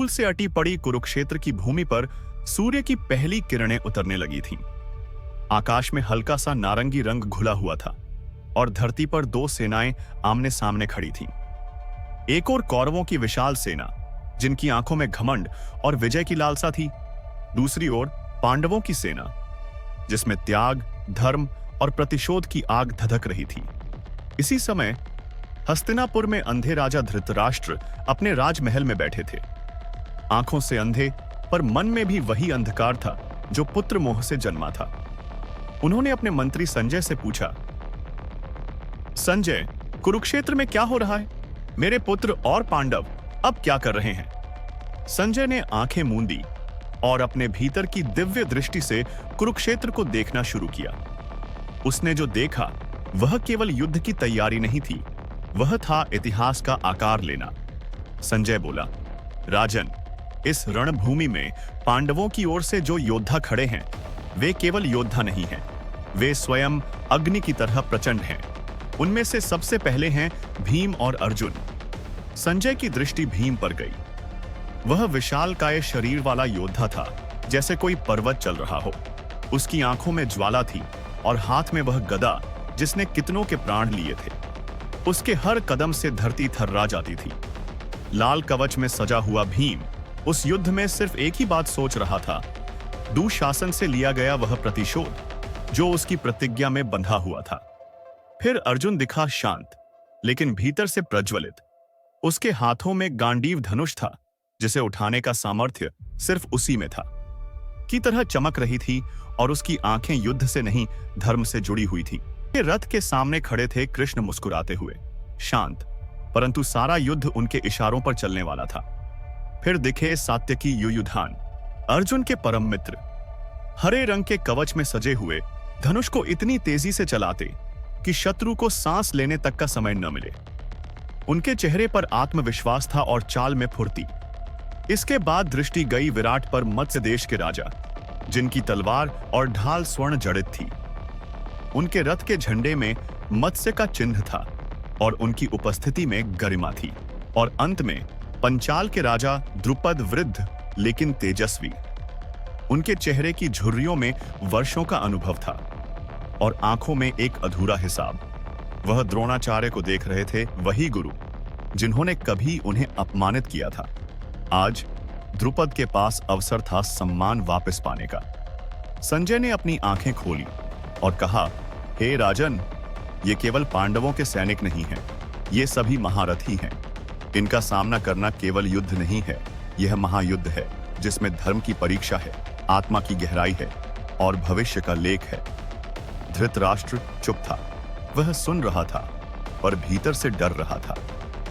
से अटी पड़ी कुरुक्षेत्र की भूमि पर सूर्य की पहली किरणें उतरने लगी थीं। आकाश में हल्का सा नारंगी रंग घुला हुआ था और धरती पर दो सेनाएं आमने सामने खड़ी थीं। एक और कौरवों की विशाल सेना, जिनकी आंखों में घमंड और विजय की लालसा थी। दूसरी ओर पांडवों की सेना, जिसमें त्याग, धर्म और प्रतिशोध की आग धधक रही थी। इसी समय हस्तिनापुर में अंधे राजा धृतराष्ट्र अपने राजमहल में बैठे थे। आंखों से अंधे, पर मन में भी वही अंधकार था जो पुत्र मोह से जन्मा था। उन्होंने अपने मंत्री संजय से पूछा, संजय, कुरुक्षेत्र में क्या हो रहा है? मेरे पुत्र और पांडव अब क्या कर रहे हैं? संजय ने आंखें मूंदी और अपने भीतर की दिव्य दृष्टि से कुरुक्षेत्र को देखना शुरू किया। उसने जो देखा वह केवल युद्ध की तैयारी नहीं थी, वह था इतिहास का आकार लेना। संजय बोला, राजन, इस रणभूमि में पांडवों की ओर से जो योद्धा खड़े हैं, वे केवल योद्धा नहीं हैं, वे स्वयं अग्नि की तरह प्रचंड हैं। उनमें से सबसे पहले हैं भीम और अर्जुन। संजय की दृष्टि भीम पर गई। वह विशालकाय शरीर वाला योद्धा था, जैसे कोई पर्वत चल रहा हो। उसकी आंखों में ज्वाला थी और हाथ में वह गदा जिसने कितनों के प्राण लिए थे। उसके हर कदम से धरती थर्रा जाती थी। लाल कवच में सजा हुआ भीम उस युद्ध में सिर्फ एक ही बात सोच रहा था, दुशासन से लिया गया वह प्रतिशोध, जो उसकी प्रतिज्ञा में बंधा हुआ था। फिर अर्जुन दिखा, शांत लेकिन भीतर से प्रज्वलित। उसके हाथों में गांडीव धनुष था, जिसे उठाने का सामर्थ्य सिर्फ उसी में था, की तरह चमक रही थी, और उसकी आंखें युद्ध से नहीं धर्म से जुड़ी हुई थी। के रथ के सामने खड़े थे कृष्ण, मुस्कुराते हुए, शांत, परंतु सारा युद्ध उनके इशारों पर चलने वाला था। फिर दिखे सात्यकी युयुधान, अर्जुन के परम मित्र, हरे रंग के कवच में सजे हुए, धनुष को इतनी तेजी से चलाते कि शत्रु को सांस लेने तक का समय न मिले। उनके चेहरे पर आत्मविश्वास था और चाल में फुर्ती। इसके बाद दृष्टि गई विराट पर, मत्स्य देश के राजा, जिनकी तलवार और ढाल स्वर्ण जड़ित थी। उनके रथ के झंडे में मत्स्य का चिन्ह था और उनकी उपस्थिति में गरिमा थी। और अंत में पंचाल के राजा द्रुपद, वृद्ध लेकिन तेजस्वी। उनके चेहरे की झुर्रियों में वर्षों का अनुभव था और आंखों में एक अधूरा हिसाब। वह द्रोणाचार्य को देख रहे थे, वही गुरु जिन्होंने कभी उन्हें अपमानित किया था। आज द्रुपद के पास अवसर था सम्मान वापस पाने का। संजय ने अपनी आंखें खोली और कहा, हे राजन, ये केवल पांडवों के सैनिक नहीं हैं, ये सभी महारथी हैं। इनका सामना करना केवल युद्ध नहीं है, यह महायुद्ध है, जिसमें धर्म की परीक्षा है, आत्मा की गहराई है और भविष्य का लेख है। धृतराष्ट्र चुप था। वह सुन रहा था, पर भीतर से डर रहा था,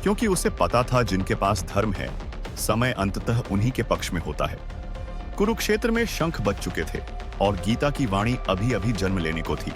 क्योंकि उसे पता था जिनके पास धर्म है, समय अंततः उन्हीं के पक्ष में होता है। कुरुक्षेत्र में शंख बज चुके थे और गीता की वाणी अभी अभी जन्म लेने को थी।